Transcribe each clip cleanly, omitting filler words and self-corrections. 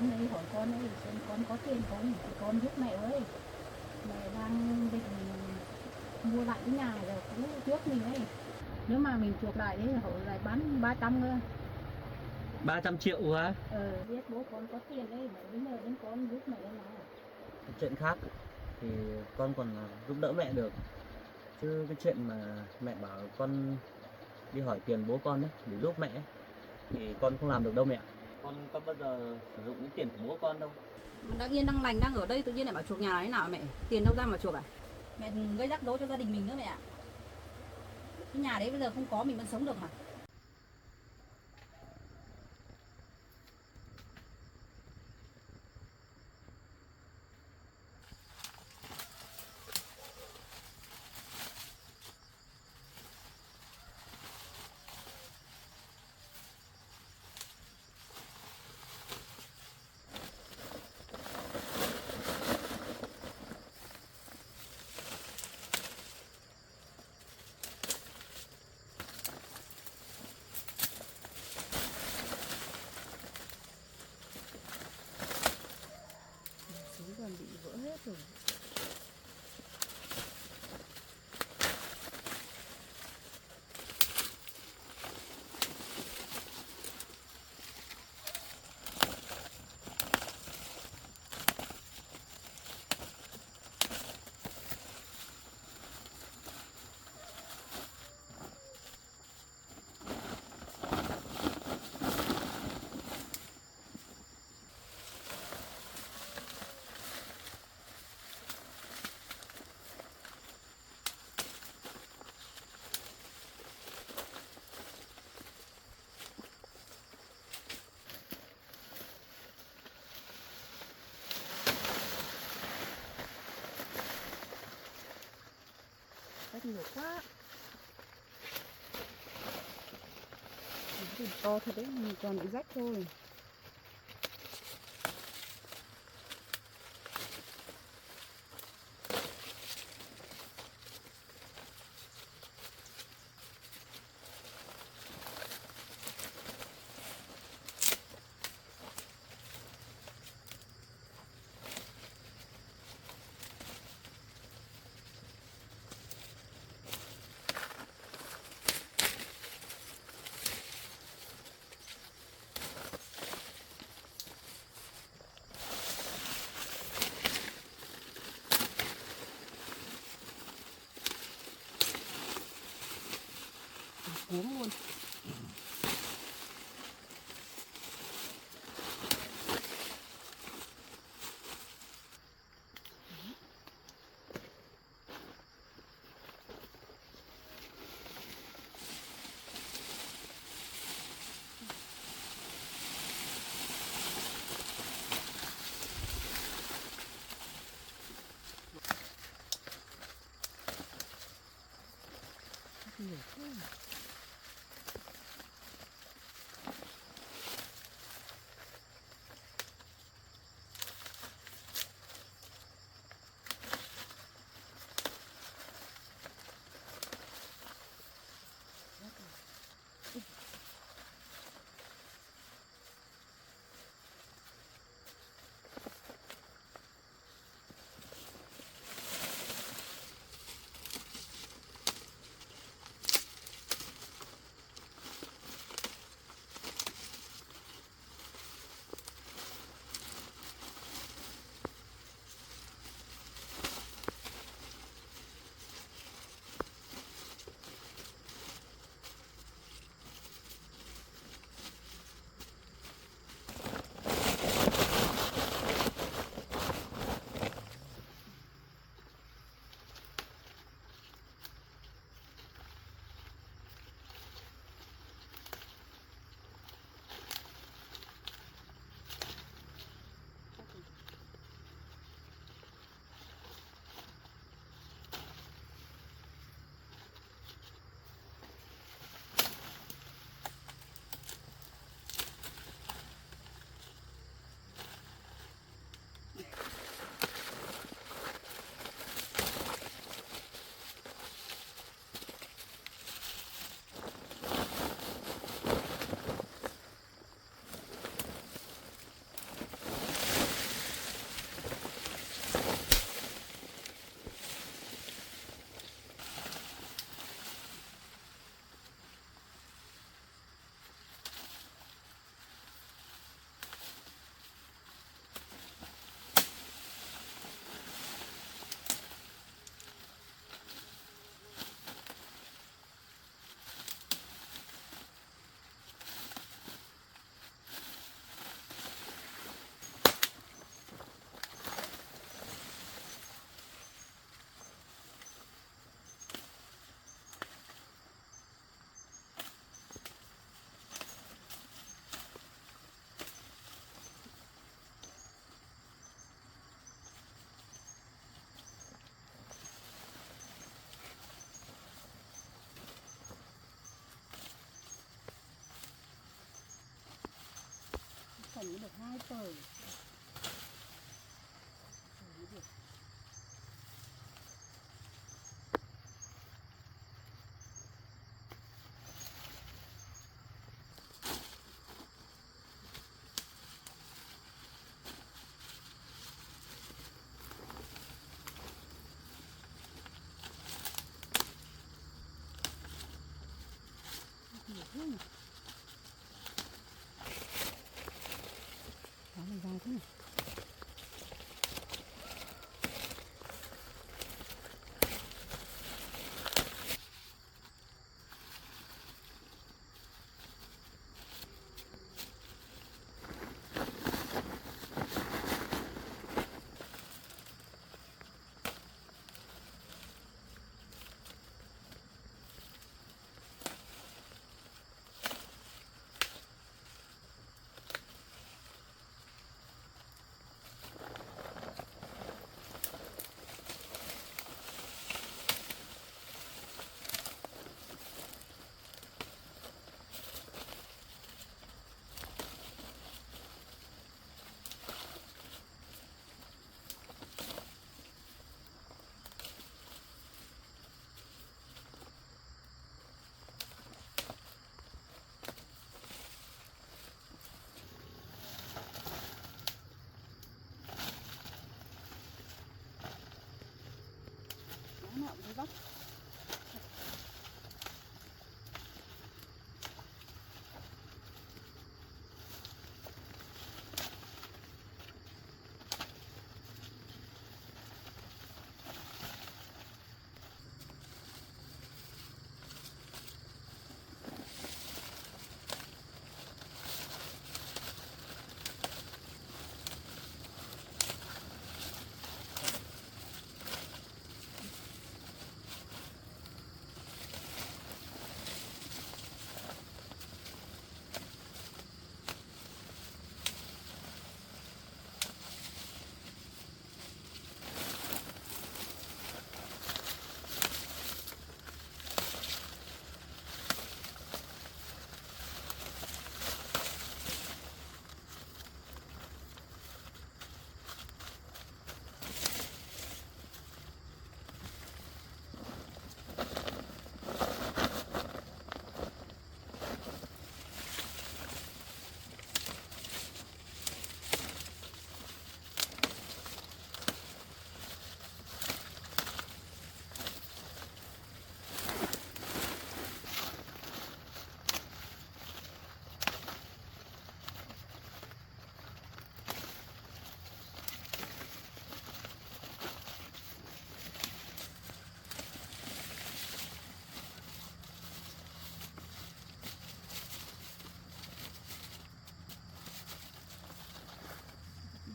xuống đây hỏi con ấy xem con có tiền không, con giúp mẹ ơi, mẹ đang định mua lại cái nhà rồi cũ trước mình ấy, nếu mà mình chuộc lại đấy họ lại bán 300 cơ. 300 triệu á? Biết bố con có tiền đấy, mẹ bây giờ đến con giúp mẹ nào. Chuyện khác thì con còn giúp đỡ mẹ được, chứ cái chuyện mà mẹ bảo con đi hỏi tiền bố con ấy để giúp mẹ ấy, thì con không làm được đâu mẹ. Con có bao giờ sử dụng những tiền của bố con đâu. Đang yên đang lành đang ở đây tự nhiên lại bảo chuộc nhà thế nào mẹ? Tiền đâu ra mà chuộc à? Mẹ đừng gây rắc rối cho gia đình mình nữa mẹ ạ. Cái nhà đấy bây giờ không có mình vẫn sống được mà. Xuống gần bị vỡ hết rồi. Rất nhiều quá. Cái to thật đấy, mình còn bị rách thôi. phở. Đó là dài thế này. Nó nọ góc.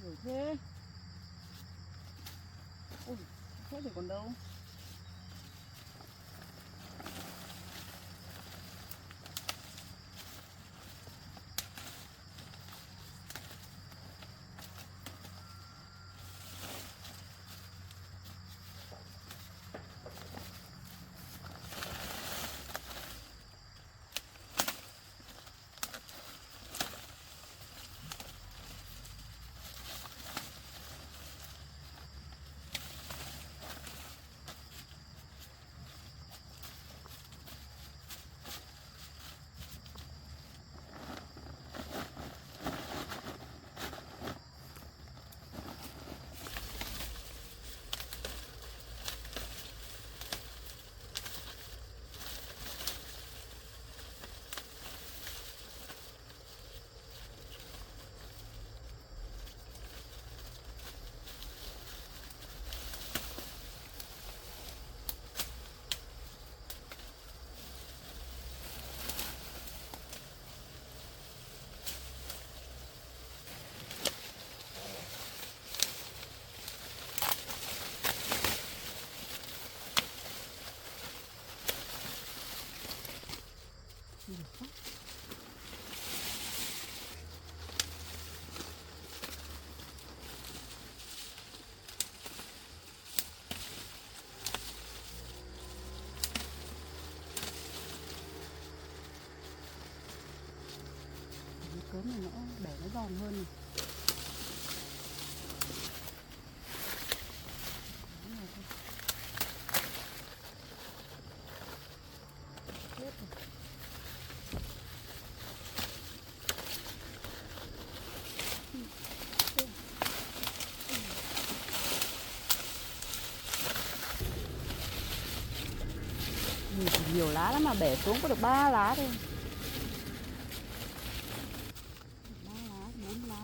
Nhiều thế. Ui, thế thì còn đâu. Cớm này nó để nó giòn hơn này. Nhiều lá lắm mà bẻ xuống có được 3 lá thôi. 3 lá, 4 lá.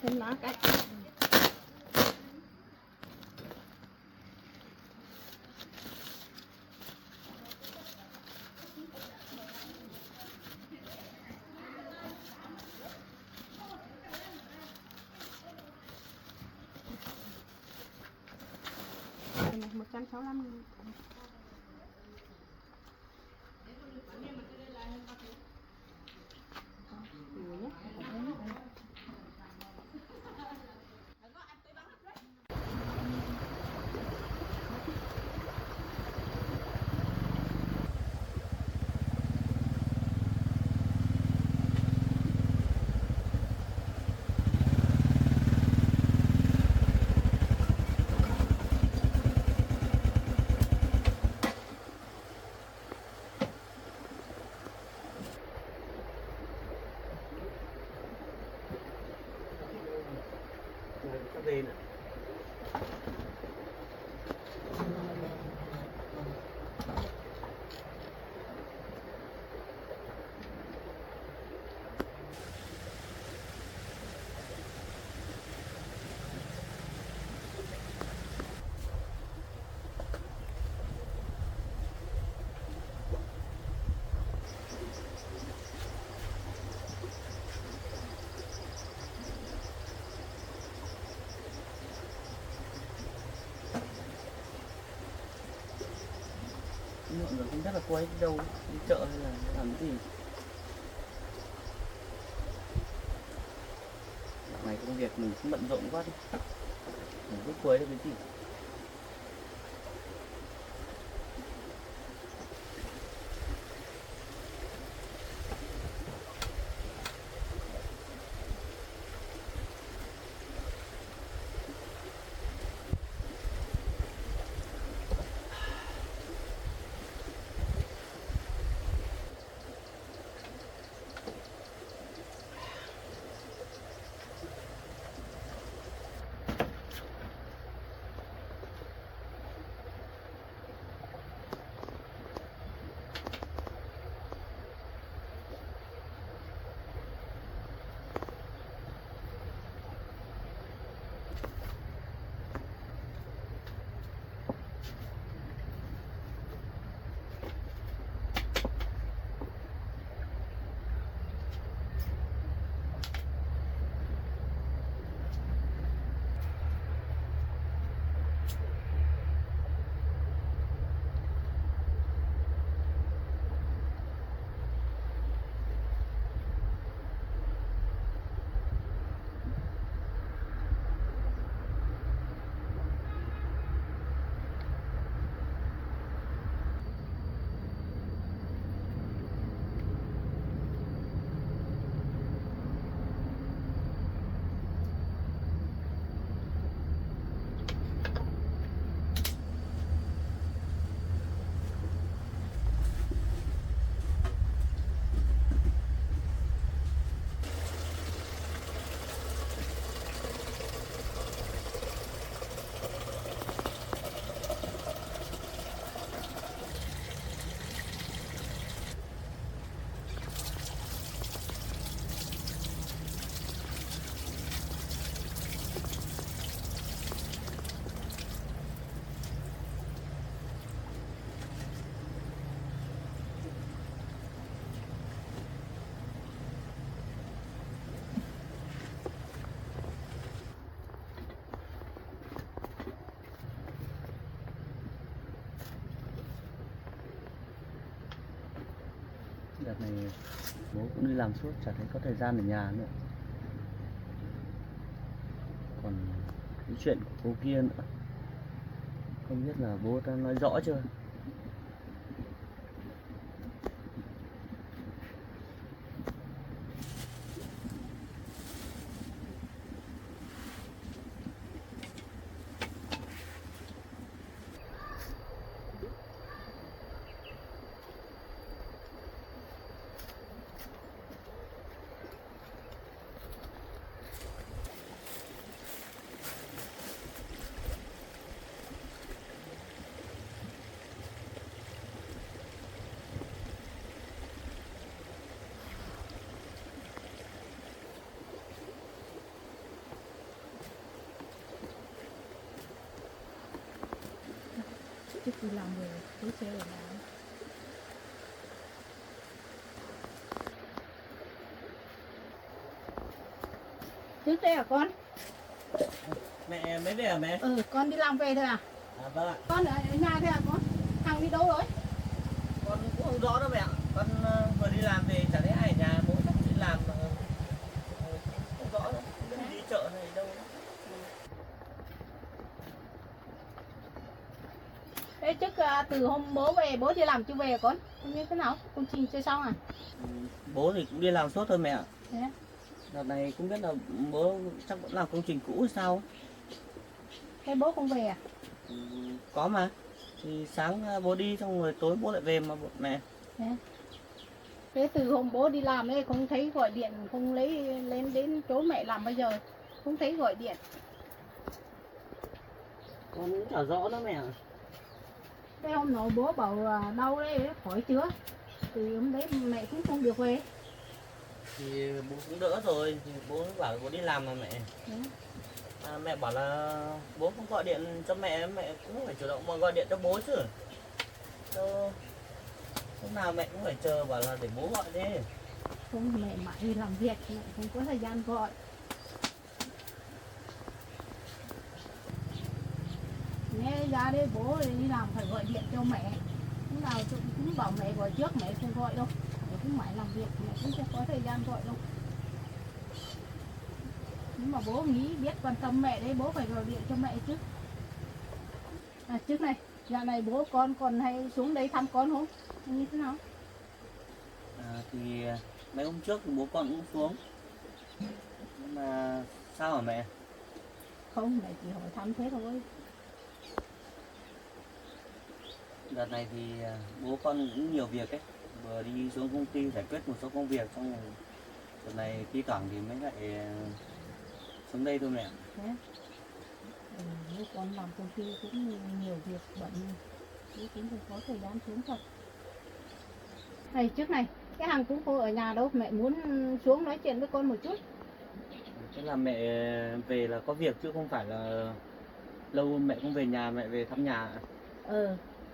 thêm lá cái. Này 165. Cái gì nữa? Mọi người không biết là cô ấy đi đâu, đi chợ hay là làm cái gì. Dạo này công việc mình cũng bận rộn quá đi. Mình biết cô ấy là cái gì. Đợt này bố cũng đi làm suốt, chả thấy có thời gian ở nhà nữa. Còn cái chuyện của cô kia nữa, không biết là bố đã nói rõ chưa. trước đi làm về lấy xe ở nhà. Trước đây à con? Mẹ mới về à mẹ? Ừ, con đi làm về thôi à? À vâng ạ. Con ở nhà thôi à con? Thằng đi đâu rồi? Con cũng không rõ đâu mẹ ạ. Con vừa đi làm về chả thấy ai ở nhà, bố chắc đi làm mà không rõ đâu. Không biết đi chợ hay đâu. Thế trước từ hôm bố về, bố đi làm chưa về à con? Như thế nào? Công trình chưa xong à? Bố thì cũng đi làm suốt thôi mẹ ạ. Thế à? Đợt này không biết là bố chắc vẫn làm công trình cũ hay sao. Thế bố không về à? Có mà. Thì sáng bố đi xong rồi tối bố lại về mà mẹ. Thế à? Thế từ hôm bố đi làm ấy không thấy gọi điện, không lấy lên đến chỗ mẹ làm bây giờ, không thấy gọi điện. Con cũng chả rõ nữa mẹ ạ. Thế hôm nọ bố bảo đau đấy, khỏi chữa. Thì hôm đấy mẹ cũng không được về. Thì bố cũng đỡ rồi, thì bố bảo bố đi làm mà mẹ. Thế. Mẹ bảo là bố không gọi điện cho mẹ, mẹ cũng phải chủ động mà gọi điện cho bố chứ. Chứ lúc nào mẹ cũng phải chờ bảo là để bố gọi đi. Không, mẹ mãi đi làm việc, mẹ không có thời gian gọi. Nghe ra đấy bố đi làm phải gọi điện cho mẹ. Lúc nào cũng bảo mẹ gọi trước, mẹ không gọi đâu. Mẹ cũng mãi làm việc, mẹ cũng không có thời gian gọi đâu. Nhưng mà bố nghĩ biết quan tâm mẹ đấy, bố phải gọi điện cho mẹ chứ. À trước này, dạo này bố con còn hay xuống đấy thăm con không? Như thế nào? Thì mấy hôm trước thì bố con cũng xuống. Nhưng mà sao hả mẹ? Không, mẹ chỉ hỏi thăm thế thôi. Đợt này thì bố con cũng nhiều việc ấy. Vừa đi xuống công ty giải quyết một số công việc, xong rồi đợt này thi thoảng thì mới lại xuống đây thôi mẹ. Thế. Bố con làm công ty cũng nhiều việc bận, bố cũng không có thời gian xuống thật. Này trước này, cái hàng cũng không ở nhà đâu, mẹ muốn xuống nói chuyện với con một chút. Thế là mẹ về là có việc chứ không phải là lâu mẹ không về nhà, mẹ về thăm nhà ạ.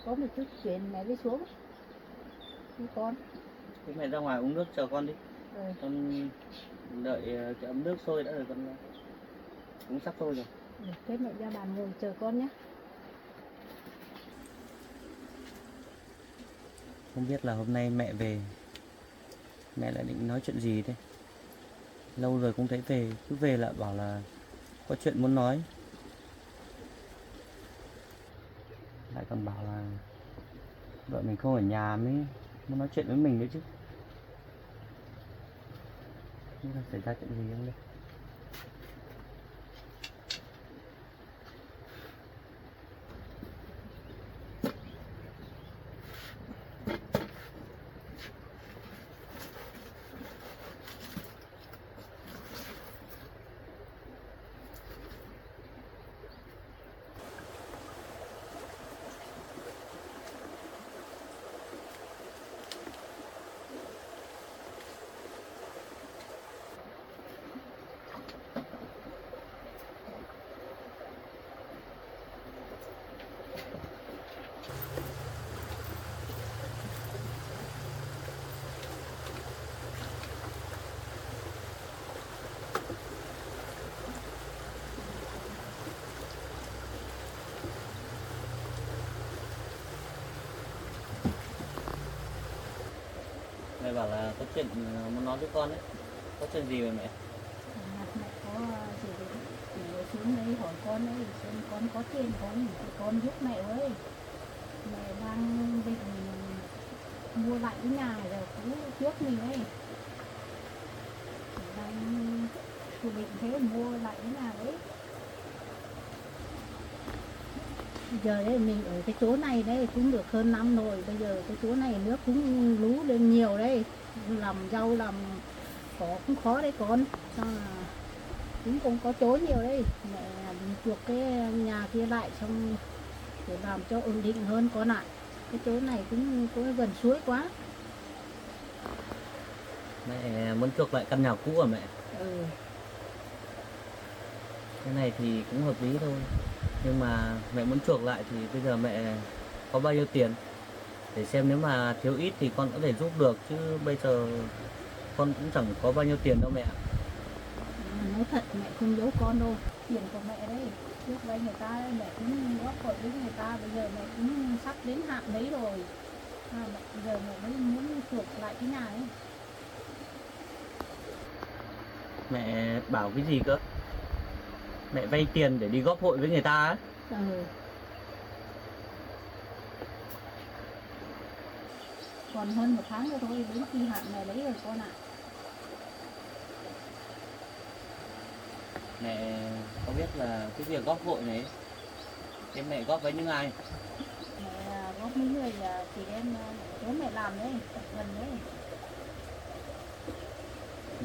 Có một chút chuyện mẹ đi xuống với con. Thế mẹ ra ngoài uống nước chờ con đi. Ừ. Con đợi cái ấm nước sôi đã rồi con cũng sắp sôi rồi. Thế mẹ ra bàn ngồi chờ con nhé. Không biết là hôm nay mẹ về, mẹ lại định nói chuyện gì thế? Lâu rồi không thấy về, cứ về lại bảo là có chuyện muốn nói. Lại còn bảo là vợ mình không ở nhà mới muốn nói chuyện với mình nữa chứ. Không biết là xảy ra chuyện gì không đây? Mẹ bảo là có chuyện muốn nói với con đấy. Có chuyện gì vậy mẹ? Mẹ có gì thì xuống đây hỏi con ấy, xem con có tiền không, thì con giúp mẹ với. Mẹ đang định mua lại cái nhà rồi cũ trước mình ấy. Đang định thế mua lại cái nhà đấy. Bây giờ đấy mình ở cái chỗ này đấy cũng được hơn năm rồi, bây giờ cái chỗ này nước cũng lú lên nhiều đấy, làm rau làm cỏ cũng khó đấy con, sao là cũng không có chỗ nhiều đấy. Mẹ chuộc cái nhà kia lại xong để làm cho ổn định hơn con ạ. Cái chỗ này cũng có gần suối quá. Mẹ muốn chuộc lại căn nhà cũ à mẹ? Ừ. Cái này thì cũng hợp lý thôi. Nhưng mà mẹ muốn chuộc lại thì bây giờ mẹ có bao nhiêu tiền, để xem nếu mà thiếu ít thì con có thể giúp được, chứ bây giờ con cũng chẳng có bao nhiêu tiền đâu mẹ ạ. Nói thật mẹ không giấu con đâu, tiền của mẹ đấy, trước đây người ta mẹ cũng góp hội với người ta, bây giờ mẹ cũng sắp đến hạn đấy rồi, mẹ bây giờ mẹ mới muốn chuộc lại cái nhà ấy. Mẹ bảo cái gì cơ? Mẹ vay tiền để đi góp hội với người ta ấy? Ừ. Còn hơn 1 tháng nữa thôi, đến kỳ hạn mẹ lấy rồi con ạ. Mẹ có biết là cái việc góp hội này em mẹ góp với những ai? Mẹ góp mấy người chị em chỗ mẹ làm đấy, gần đấy.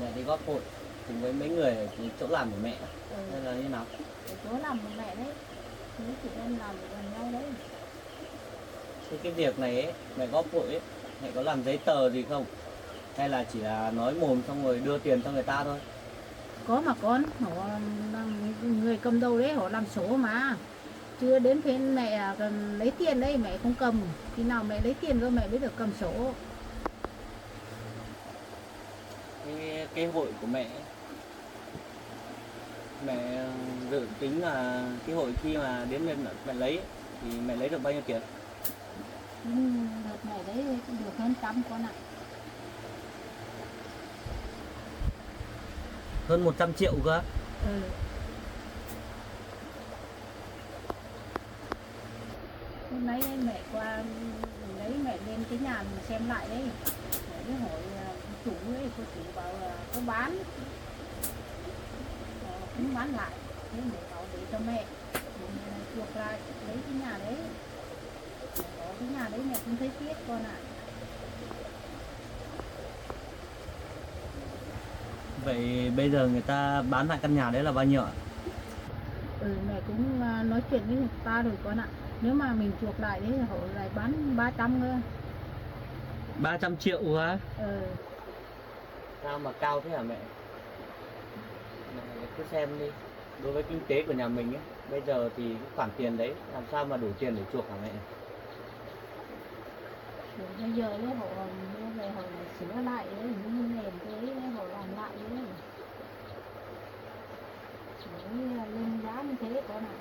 Mẹ đi góp hội cùng với mấy người ở cái chỗ làm của mẹ hay là như nào? Ở chỗ làm của mẹ đấy, mấy chị em làm gần nhau đấy. Thế cái việc này ấy, mẹ góp hội ấy, mẹ có làm giấy tờ gì không? Hay là chỉ là nói mồm xong rồi đưa tiền cho người ta thôi? Có mà con, họ làm người cầm đầu đấy, họ làm số mà. Chưa đến phiên mẹ cần lấy tiền đấy, mẹ không cầm. Khi nào mẹ lấy tiền rồi mẹ mới được cầm số. Cái hội của mẹ ấy, mẹ dự tính là cái hội khi mà đến mẹ lấy ấy, thì mẹ lấy được bao nhiêu tiền? Đợt mẹ đấy được hơn 100 con ạ. Hơn 100 triệu cơ? Ừ. Hôm nay mẹ qua lấy mẹ lên cái nhà mình xem lại đấy. Mẹ mới hỏi chủ ấy, cô chủ bảo là có bán. Cũng bán lại. Thế mẹ bảo để cho mẹ. Mình chuộc lại lấy cái nhà đấy. Có cái nhà đấy mẹ cũng thấy tiếc con ạ. Vậy bây giờ người ta bán lại căn nhà đấy là bao nhiêu ạ? Mẹ cũng nói chuyện với người ta rồi con ạ. Nếu mà mình chuộc lại đấy họ lại bán 300 cơ. 300 triệu á? Ừ. Sao mà cao thế hả mẹ? Mẹ cứ xem đi. Đối với kinh tế của nhà mình ấy, bây giờ thì cái khoản tiền đấy làm sao mà đủ tiền để chuộc hả mẹ? Rồi bây giờ đấy họ mua về họ sửa lại đấy, như nền cái họ làm lại đấy. Mới lên giá như thế con ạ.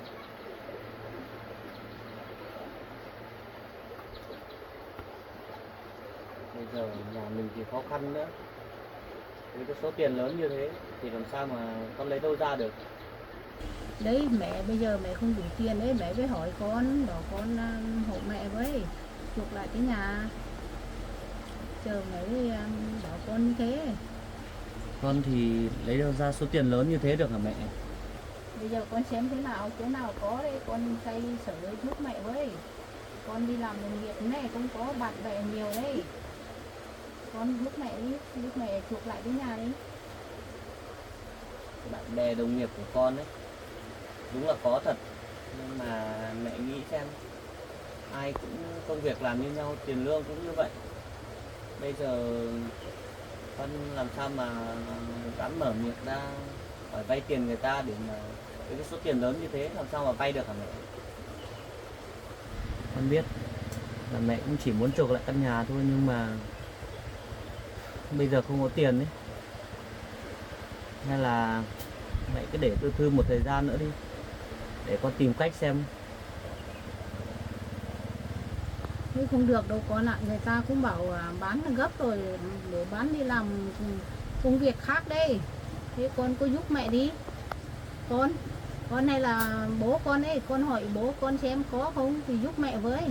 Bây giờ nhà mình thì khó khăn nữa. Với cái số tiền lớn như thế thì làm sao mà con lấy đâu ra được? Đấy mẹ bây giờ mẹ không đủ tiền đấy, mẹ mới hỏi con, bảo con hộ mẹ với chuộc lại cái nhà. Chờ mẹ mới bảo con như thế. Con thì lấy đâu ra số tiền lớn như thế được hả mẹ? Bây giờ con xem thế nào, chỗ nào có đấy con xây sở giúp mẹ với. Con đi làm đồng nghiệp này cũng có bạn bè nhiều đấy. Con giúp mẹ đi, giúp mẹ chuộc lại cái nhà đi. Bạn bè đồng nghiệp của con ấy đúng là có thật, nhưng mà mẹ nghĩ xem, ai cũng công việc làm như nhau, tiền lương cũng như vậy. Bây giờ con làm sao mà dám mở miệng ra hỏi vay tiền người ta, để mà với cái số tiền lớn như thế làm sao mà vay được hả mẹ? Con biết là mẹ cũng chỉ muốn chuộc lại căn nhà thôi, nhưng mà bây giờ không có tiền đấy. Hay là mẹ cứ để tôi thư một thời gian nữa đi, để con tìm cách xem. Thế không được đâu con ạ, người ta cũng bảo bán gấp rồi để bán đi làm công việc khác đây. Thế con cứ giúp mẹ đi. Con này là bố con ấy, con hỏi bố con xem có không thì giúp mẹ với.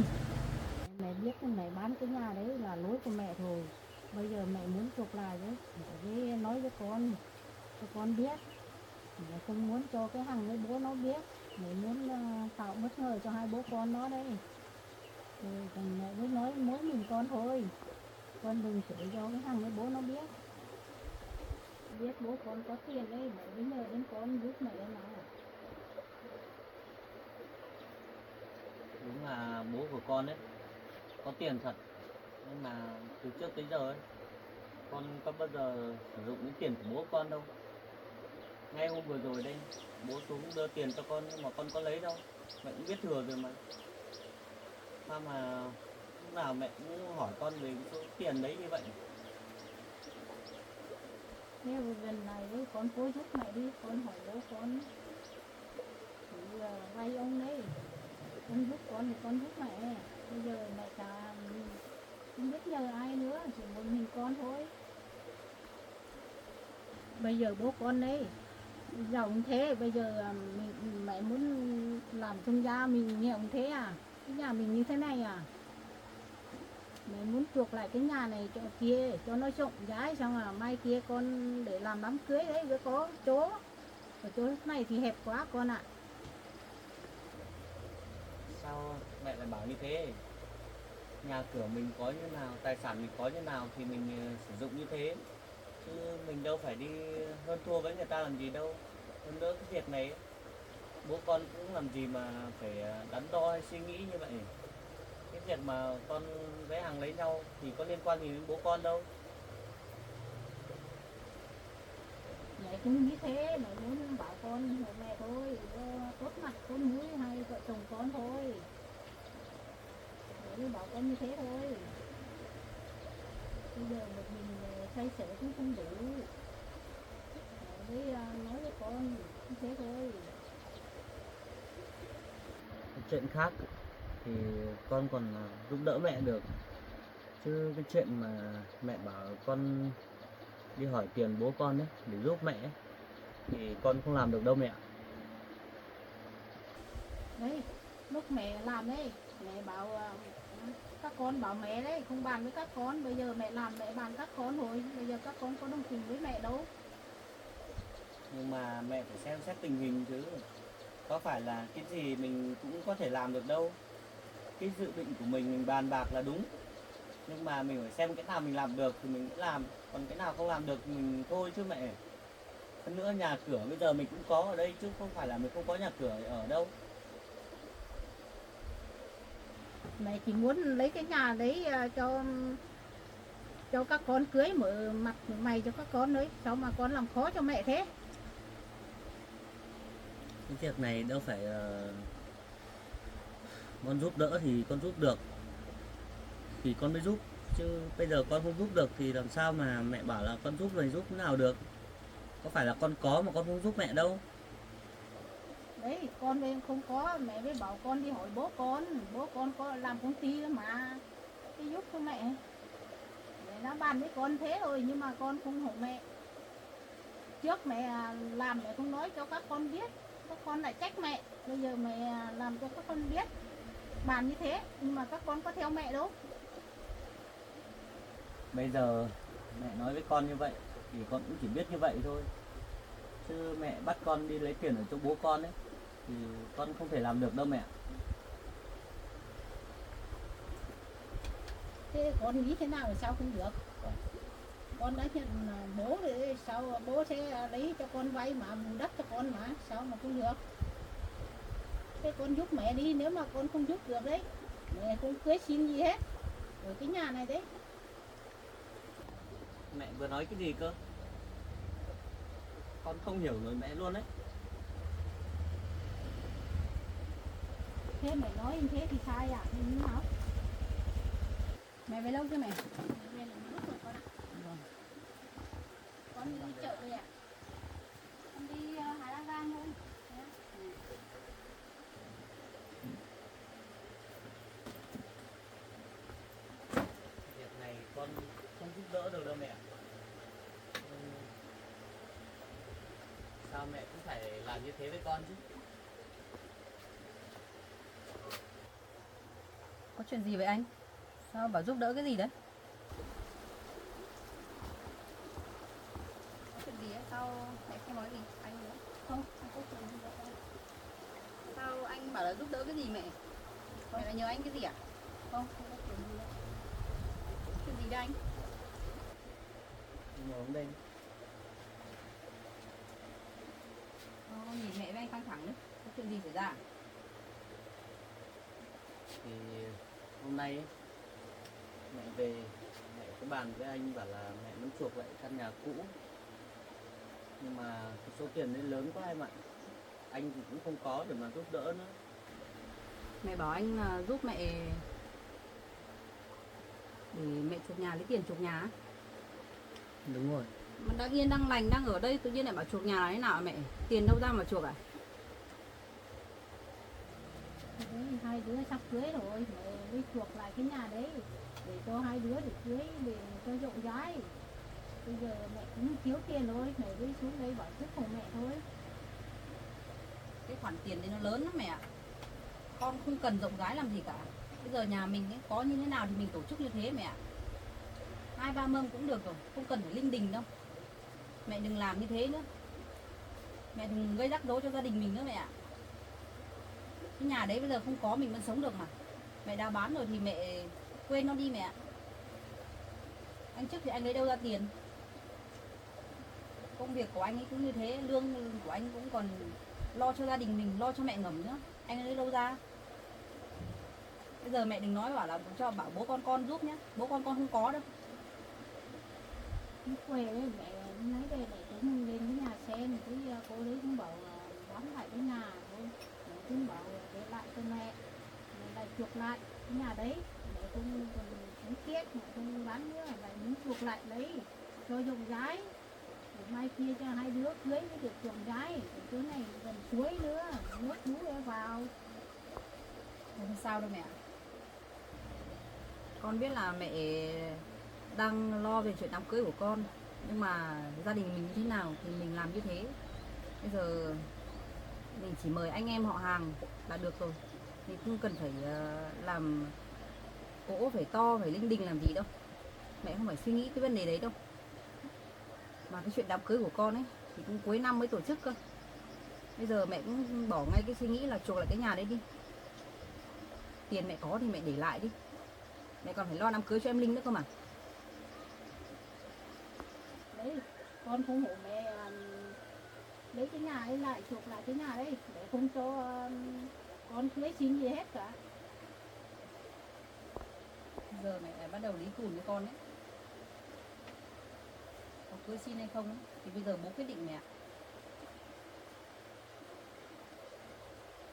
Mẹ biết mẹ bán cái nhà đấy là lỗi của mẹ rồi. Bây giờ mẹ muốn chuộc lại đấy, mẹ nói với con cho con biết. Mẹ không muốn cho cái thằng với bố nó biết. Mẹ muốn tạo bất ngờ cho hai bố con nó đây. Thì mẹ mới nói mỗi mình con thôi. Con đừng chửi cho cái thằng với bố nó biết. Biết bố con có tiền đấy, mẹ mới nhờ đến con giúp mẹ nào. Đúng là bố của con ấy có tiền thật, nhưng mà từ trước tới giờ ấy con có bao giờ sử dụng những tiền của bố con đâu. Ngay hôm vừa rồi đây, bố xuống đưa tiền cho con nhưng mà con có lấy đâu, mẹ cũng biết thừa rồi mà. Sao mà lúc nào mẹ cũng hỏi con về số tiền đấy như vậy? Nếu lần này với con cố giúp mẹ đi, con hỏi bố con thì vay ông đấy, ông giúp con thì con giúp mẹ. Bây giờ mẹ chả không biết nhờ ai nữa, chỉ một mình con thôi. Bây giờ bố con đấy giàu như thế, bây giờ mẹ muốn làm thương gia mình nghèo như thế à? Cái nhà mình như thế này à? Mẹ muốn chuộc lại cái nhà này chỗ kia cho nó rộng rãi, xong là mai kia con để làm đám cưới đấy với có chỗ. Ở chỗ này thì hẹp quá con ạ. Sao mẹ lại bảo như thế? Nhà cửa mình có như nào, tài sản mình có như nào thì mình sử dụng như thế. Chứ mình đâu phải đi hơn thua với người ta làm gì đâu. Hơn nữa cái việc này bố con cũng làm gì mà phải đắn đo hay suy nghĩ như vậy. Cái việc mà con với Hằng lấy nhau thì có liên quan gì đến bố con đâu. Mẹ cũng nghĩ thế, mẹ muốn bảo con hộ mẹ thôi, tốt mặt tốt mũi hai vợ chồng con thôi. Mẹ mới bảo con như thế thôi. Bây giờ một mình xoay sở cũng không đủ. Mẹ mới nói với con như thế thôi. Cái chuyện khác thì con còn giúp đỡ mẹ được. Chứ cái chuyện mà mẹ bảo con đi hỏi tiền bố con ấy để giúp mẹ ấy, thì con không làm được đâu mẹ ạ. Đấy, lúc mẹ làm đấy, mẹ bảo các con bảo mẹ đấy, không bàn với các con. Bây giờ mẹ làm mẹ bàn các con rồi, bây giờ các con có đồng tình với mẹ đâu. Nhưng mà mẹ phải xem xét tình hình chứ. Có phải là cái gì mình cũng có thể làm được đâu. Cái dự định của mình bàn bạc là đúng. Nhưng mà mình phải xem cái nào mình làm được thì mình cũng làm. Còn cái nào không làm được thì mình thôi chứ mẹ. Hơn nữa nhà cửa bây giờ mình cũng có ở đây chứ không phải là mình không có nhà cửa ở đâu. Mẹ chỉ muốn lấy cái nhà đấy cho các con cưới, mở mặt mở mày cho các con đấy, sao mà con làm khó cho mẹ thế? Cái việc này đâu phải con giúp đỡ thì con giúp được thì con mới giúp. Chứ bây giờ con không giúp được thì làm sao mà mẹ bảo là con giúp rồi giúp thế nào được. Có phải là con có mà con không giúp mẹ đâu. Đấy, con bên không có, mẹ mới bảo con đi hỏi bố con có làm công ty đó mà, đi giúp cho mẹ. Mẹ đã bàn với con thế rồi nhưng mà con không hỏi mẹ. Trước mẹ làm mẹ không nói cho các con biết, các con lại trách mẹ. Bây giờ mẹ làm cho các con biết, bàn như thế nhưng mà các con có theo mẹ đâu. Bây giờ mẹ nói với con như vậy thì con cũng chỉ biết như vậy thôi. Chứ mẹ bắt con đi lấy tiền ở chỗ bố con ấy thì con không thể làm được đâu mẹ. Thế con nghĩ thế nào thì sao không được? Con đã nhận bố rồi, sao bố sẽ lấy cho con vay mà bù đắp cho con mà, sao mà không được? Thế con giúp mẹ đi, nếu mà con không giúp được đấy, mẹ không cưới xin gì hết ở cái nhà này đấy. Mẹ vừa nói cái gì cơ? Con không hiểu lời mẹ luôn đấy. Thế mẹ nói như thế thì sai à? Thì như nào? Mẹ về lâu chưa mẹ? Về là lúc rồi con ạ. Con đi chợ rồi ạ. Con đi Hà Lan Giang thôi. Việc này con không giúp đỡ được đâu mẹ. Sao mẹ cũng phải làm như thế với con chứ? Có chuyện gì vậy anh? Sao bảo giúp đỡ cái gì đấy? Có chuyện gì ấy? Sao mẹ không nói gì anh nữa? Không có chuyện gì đâu. Sao anh bảo là giúp đỡ cái gì mẹ? Mẹ lại nhờ anh cái gì à? Không có chuyện gì đâu. Chuyện gì đây anh? Ngồi hôm đây. Nhìn mẹ với anh căng thẳng đấy. Có chuyện gì xảy ra à? Thì hôm nay ấy, mẹ về mẹ có bàn với anh bảo là mẹ muốn chuộc lại căn nhà cũ. Nhưng mà cái số tiền đấy lớn quá em ạ. Anh thì cũng không có để mà giúp đỡ nữa. Mẹ bảo anh là giúp mẹ để mẹ chuộc nhà, lấy tiền chuộc nhà á. Đúng rồi. Mà đang yên đang lành đang ở đây tự nhiên lại bảo chuộc nhà là thế nào hả mẹ? Tiền đâu ra mà chuộc à? Đấy, hai đứa sắp cưới rồi mẹ mới chuộc lại cái nhà đấy để cho hai đứa để cưới để cho rộng rãi. Bây giờ mẹ cũng thiếu tiền rồi mẹ mới xuống đây bảo giúp của mẹ thôi. Cái khoản tiền đấy nó lớn lắm mẹ ạ. Con không cần rộng rãi làm gì cả. Bây giờ nhà mình ấy, có như thế nào thì mình tổ chức như thế mẹ ạ. 2-3 mâm cũng được rồi, không cần phải linh đình đâu. Mẹ đừng làm như thế nữa. Mẹ đừng gây rắc rối cho gia đình mình nữa mẹ ạ. Cái nhà đấy bây giờ không có mình vẫn sống được mà. Mẹ đã bán rồi thì mẹ quên nó đi mẹ ạ. Anh trước thì anh lấy đâu ra tiền? Công việc của anh ấy cũng như thế, lương của anh cũng còn lo cho gia đình mình, lo cho mẹ ngẩm nữa. Anh lấy đâu ra? Bây giờ mẹ đừng nói bảo là cho bảo bố con giúp nhé. Bố con không có đâu. Lúc quê đấy mẹ nói đây mẹ cũng lên cái nhà xem cái cô đấy cũng bảo bán lại cái nhà thôi. Mẹ cũng bảo để lại cho mẹ lại chuộc lại cái nhà đấy. Mẹ cũng còn cũng tiếc mẹ không bán nữa lại muốn chuộc lại lấy cho rộng rãi. Để mai kia cho hai đứa cưới mới được rộng rãi. Cái này gần suối nữa, nước lũ vào. Không sao đâu mẹ ạ. Con biết là mẹ đang lo về chuyện đám cưới của con. Nhưng mà gia đình mình như thế nào thì mình làm như thế. Bây giờ mình chỉ mời anh em họ hàng là được rồi. Thì không cần phải làm cỗ phải to, phải linh đình làm gì đâu. Mẹ không phải suy nghĩ cái vấn đề đấy đâu. Mà cái chuyện đám cưới của con ấy thì cũng cuối năm mới tổ chức cơ. Bây giờ mẹ cũng bỏ ngay cái suy nghĩ là chuộc lại cái nhà đấy đi. Tiền mẹ có thì mẹ để lại đi. Mẹ còn phải lo đám cưới cho em Linh nữa cơ mà. Đấy, con không hộ mẹ lấy cái nhà ấy lại, chuộc lại cái nhà đấy để không cho con cưới xin gì hết cả. Giờ mẹ lại bắt đầu lý cùn với con đấy. Có cưới xin hay không ấy, thì bây giờ bố quyết định mẹ ạ.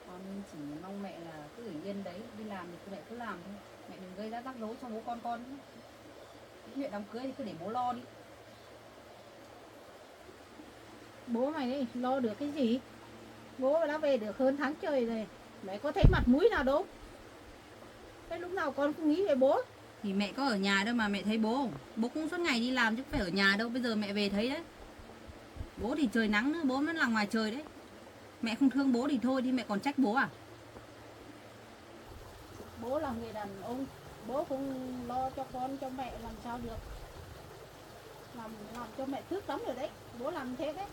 Con chỉ mong mẹ là cứ ở yên đấy, đi làm thì mẹ cứ làm thôi. Mẹ đừng gây ra rắc rối cho bố con nhé. Cái chuyện đám cưới thì cứ để bố lo đi. Bố mày đi, lo được cái gì? Bố đã về được hơn tháng trời rồi. Mẹ có thấy mặt mũi nào đâu. Thế lúc nào con cũng nghĩ về bố. Thì mẹ có ở nhà đâu mà mẹ thấy bố. Bố cũng suốt ngày đi làm chứ phải ở nhà đâu. Bây giờ mẹ về thấy đấy. Bố thì trời nắng nữa, bố vẫn là ngoài trời đấy. Mẹ không thương bố thì thôi, thì mẹ còn trách bố à? Bố là người đàn ông, bố không lo cho con cho mẹ làm sao được. Làm cho mẹ thức lắm rồi đấy. Bố làm thế đấy.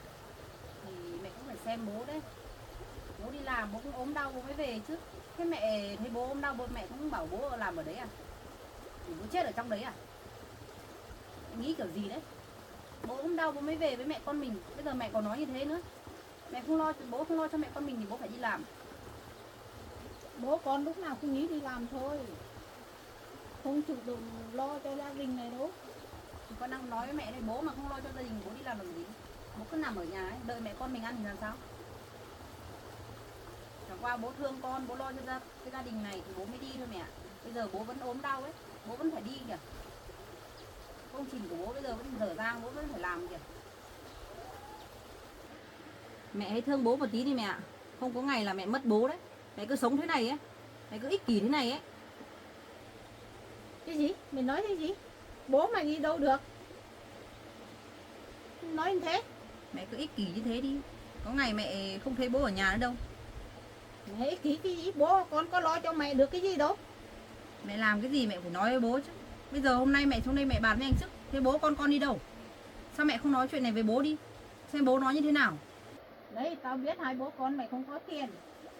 Thì mẹ cũng phải xem bố đấy. Bố đi làm bố cũng ốm đau bố mới về chứ. Thế mẹ thấy bố ốm đau mẹ cũng bảo bố làm ở đấy à? Thì bố chết ở trong đấy à? Mẹ nghĩ kiểu gì đấy? Bố ốm đau bố mới về với mẹ con mình. Bây giờ mẹ còn nói như thế nữa. Mẹ không lo, bố không lo cho mẹ con mình thì bố phải đi làm. Bố con lúc nào cũng nghĩ đi làm thôi. Không chủ động lo cho gia đình này đâu. Con đang nói với mẹ đây, bố mà không lo cho gia đình bố đi làm làm gì? Bố cứ nằm ở nhà ấy, đợi mẹ con mình ăn thì làm sao? Chẳng qua bố thương con, bố lo cho cái gia đình này thì bố mới đi thôi mẹ ạ. Bây giờ bố vẫn ốm đau ấy, bố vẫn phải đi kìa. Công trình của bố bây giờ vẫn dở dang, bố vẫn phải làm kìa. Mẹ hãy thương bố một tí đi mẹ ạ. Không có ngày là mẹ mất bố đấy. Mẹ cứ sống thế này ấy, mẹ cứ ích kỷ thế này ấy. Cái gì? Mày nói cái gì? Bố mày đi đâu được? Nói như thế. Mẹ cứ ích kỷ như thế đi. Có ngày mẹ không thấy bố ở nhà nữa đâu. Mẹ ích kỷ cái gì? Bố con có lo cho mẹ được cái gì đâu. Mẹ làm cái gì mẹ phải nói với bố chứ. Bây giờ hôm nay mẹ xuống đây mẹ bàn với anh Sức. Thế bố con đi đâu? Sao mẹ không nói chuyện này với bố đi? Xem bố nói như thế nào. Đấy, tao biết hai bố con mày không có tiền.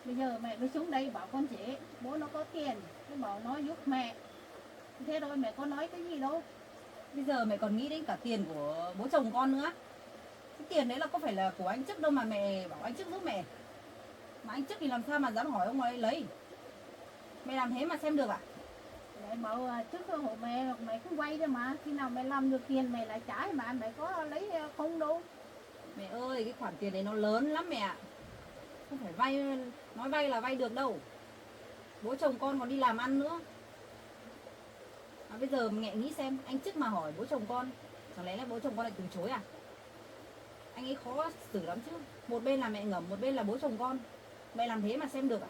Bây giờ mẹ mới xuống đây bảo con chế bố nó có tiền. Nó bảo nó giúp mẹ. Thế thôi mẹ có nói cái gì đâu. Bây giờ mẹ còn nghĩ đến cả tiền của bố chồng con nữa. Cái tiền đấy là có phải là của anh Chức đâu mà mẹ bảo anh Chức giúp mẹ. Mà anh Chức thì làm sao mà dám hỏi ông ấy lấy. Mẹ làm thế mà xem được à? Mẹ bảo trước hộ mẹ mày cũng vay thôi mà. Khi nào mẹ làm được tiền mẹ lại trả mà mẹ có lấy không đâu. Mẹ ơi, cái khoản tiền đấy nó lớn lắm mẹ ạ. Không phải vay, nói vay là vay được đâu. Bố chồng con còn đi làm ăn nữa. Bây giờ mẹ nghĩ xem, anh trước mà hỏi bố chồng con, chẳng lẽ là bố chồng con lại từ chối à? Anh ấy khó xử lắm chứ. Một bên là mẹ ngẩm, một bên là bố chồng con. Mẹ làm thế mà xem được à?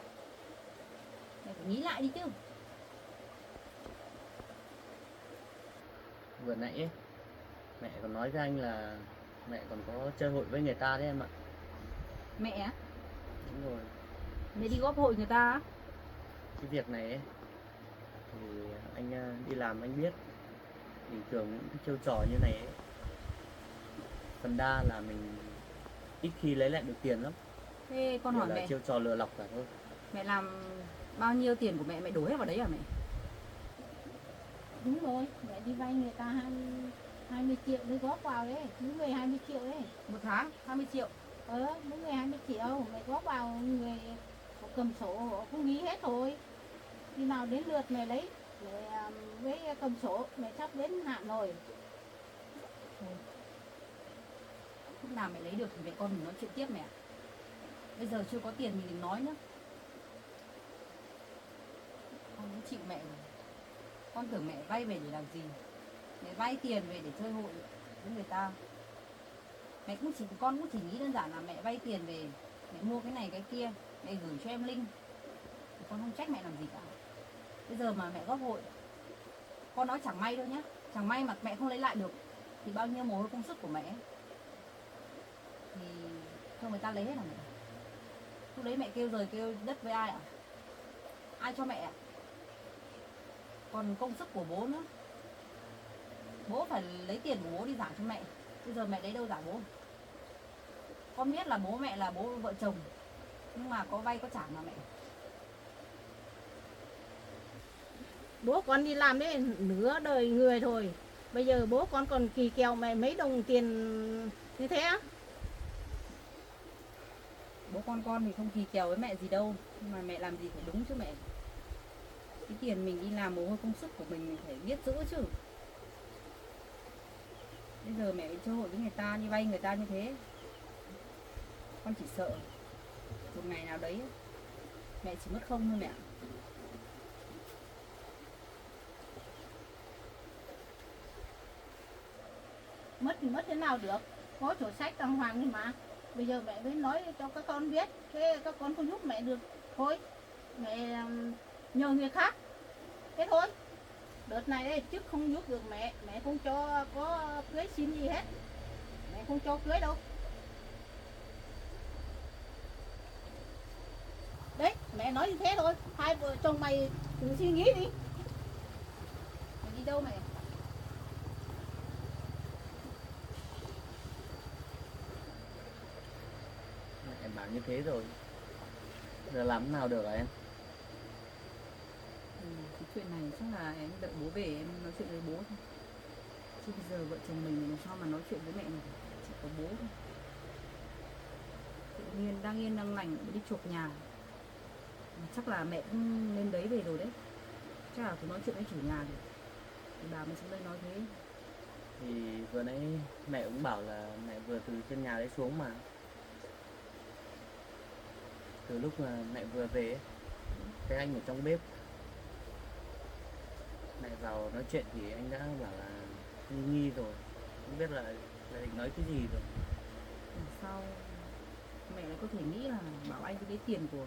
Mẹ phải nghĩ lại đi chứ. Vừa nãy ấy, mẹ còn nói với anh là mẹ còn có chơi hội với người ta đấy em ạ. Mẹ á? Đúng rồi. Mẹ đi góp hội người ta á? Cái việc này ấy thì anh đi làm anh biết, bình thường những cái chiêu trò như này ấy, phần đa là mình ít khi lấy lại được tiền lắm. Thế con Đều hỏi là mẹ, chiêu trò lừa lọc cả thôi. mẹ làm bao nhiêu tiền của mẹ đổ hết vào đấy à mẹ? Đúng rồi, mẹ đi vay người ta 20 triệu mới góp vào đấy, mỗi người 20 triệu đấy. Một tháng 20 triệu. Mỗi người 20 triệu, mẹ góp vào người họ cầm sổ họ cũng ghi hết rồi. Khi nào đến lượt mẹ lấy, mẹ với cầm sổ, mẹ sắp đến hạn rồi. Lúc nào mẹ lấy được thì mẹ con mình nói chuyện tiếp mẹ. Bây giờ chưa có tiền mình đừng nói nữa. Con cũng chịu mẹ rồi. Con tưởng mẹ vay về để làm gì? Mẹ vay tiền về để chơi hội với người ta. Con cũng chỉ nghĩ đơn giản là mẹ vay tiền về, mẹ mua cái này cái kia, mẹ gửi cho em Linh. Thì con không trách mẹ làm gì cả. Bây giờ mà mẹ góp hội, con nói chẳng may thôi nhá, chẳng may mà mẹ không lấy lại được thì bao nhiêu mồ hôi công sức của mẹ thì cho người ta lấy hết hả mẹ? Lúc đấy mẹ kêu rời kêu đất với ai ạ? Ai cho mẹ ạ? Còn công sức của bố nữa, bố phải lấy tiền của bố đi trả cho mẹ. Bây giờ mẹ lấy đâu trả bố? Con biết là bố mẹ là bố vợ chồng, nhưng mà có vay có trả mà mẹ. Bố con đi làm đấy nửa đời người rồi. Bây giờ bố con còn kỳ kèo mẹ mấy đồng tiền như thế á? Bố con thì không kỳ kèo với mẹ gì đâu, nhưng mà mẹ làm gì phải đúng chứ mẹ. Cái tiền mình đi làm mồ hôi công sức của mình phải biết giữ chứ. Bây giờ mẹ chơi hội với người ta, đi vay người ta như thế, con chỉ sợ một ngày nào đấy mẹ chỉ mất không thôi mẹ. Mất thì mất thế nào được, có sổ sách đàng hoàng đi mà. Bây giờ mẹ mới nói cho các con biết, thế các con không giúp mẹ được thôi, mẹ nhờ người khác, thế thôi. Đợt này đấy, trước không giúp được mẹ, mẹ không cho có cưới xin gì hết, mẹ không cho cưới đâu. Đấy, mẹ nói như thế thôi, hai vợ chồng mày thử suy nghĩ đi. Mày đi đâu mẹ? Em bảo như thế rồi, giờ làm thế nào được hả em? Cái chuyện này chắc là em đợi bố về em nói chuyện với bố thôi. Chứ bây giờ vợ chồng mình làm sao mà nói chuyện với mẹ này, chỉ có bố thôi. Tự nhiên đang yên đang lành đi chuộc nhà. Chắc là mẹ cũng lên đấy về rồi đấy. Chắc là phải nói chuyện với chủ nhà rồi. Thì bà mới xuống đây nói thế. Thì vừa nãy mẹ cũng bảo là mẹ vừa từ trên nhà đấy xuống mà. Từ lúc mà mẹ vừa về ấy, thấy anh ở trong bếp, mẹ vào nói chuyện thì anh đã bảo là nghi nghi rồi, không biết là định nói cái gì rồi. Làm sao mẹ lại có thể nghĩ là bảo anh cái tiền của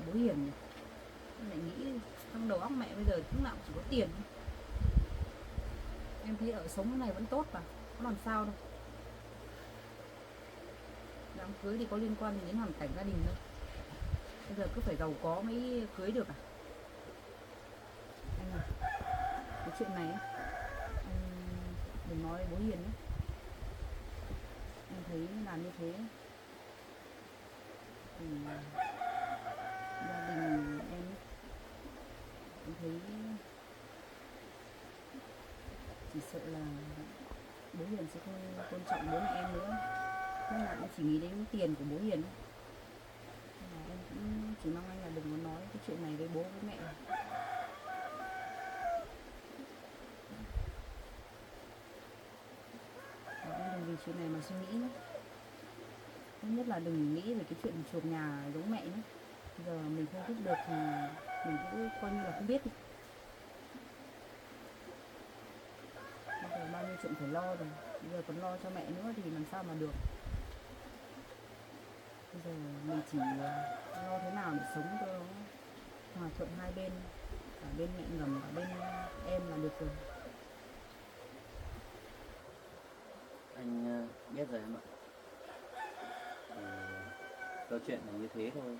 bố Hiền nhỉ? Mẹ nghĩ trong đầu óc mẹ bây giờ lúc nào cũng chỉ có tiền thôi. Em thấy ở sống cái này vẫn tốt mà, có làm sao đâu. Đám cưới thì có liên quan đến hoàn cảnh gia đình đâu. Bây giờ cứ phải giàu có mới cưới được à? Anh ơi, cái chuyện này ấy, anh đừng nói bố Hiền nhé. Em thấy làm như thế thì gia đình em thấy chỉ sợ là bố Hiền sẽ không tôn trọng bố mẹ em nữa, nên là em chỉ nghĩ đến tiền của bố Hiền. Nên là em cũng chỉ mong anh là đừng có nói cái chuyện này với bố với mẹ. Và em đừng vì chuyện này mà suy nghĩ nữa. Tốt nhất là đừng nghĩ về cái chuyện chuộc nhà giống mẹ nữa. Giờ mình không giúp được thì mình cũng coi như là không biết đi. phải lo rồi, bây giờ còn lo cho mẹ nữa thì làm sao mà được. Bây giờ mình chỉ lo thế nào để sống cho nó hòa thuận hai bên, cả bên mẹ ngầm cả bên em là được rồi. Anh biết rồi em ạ. Thì câu chuyện là như thế thôi,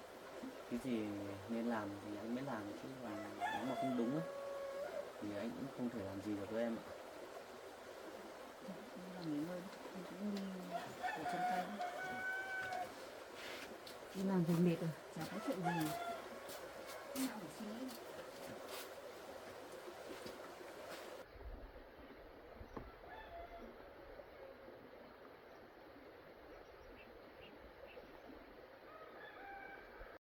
cái gì nên làm thì anh mới làm, chứ còn nếu mà không đúng ấy thì anh cũng không thể làm gì được với em ạ. Đi làm nghỉ ngơi, mình cũng đi ở chân tay. Đi làm về mệt rồi, chả có chuyện gì. Nào suy nghĩ.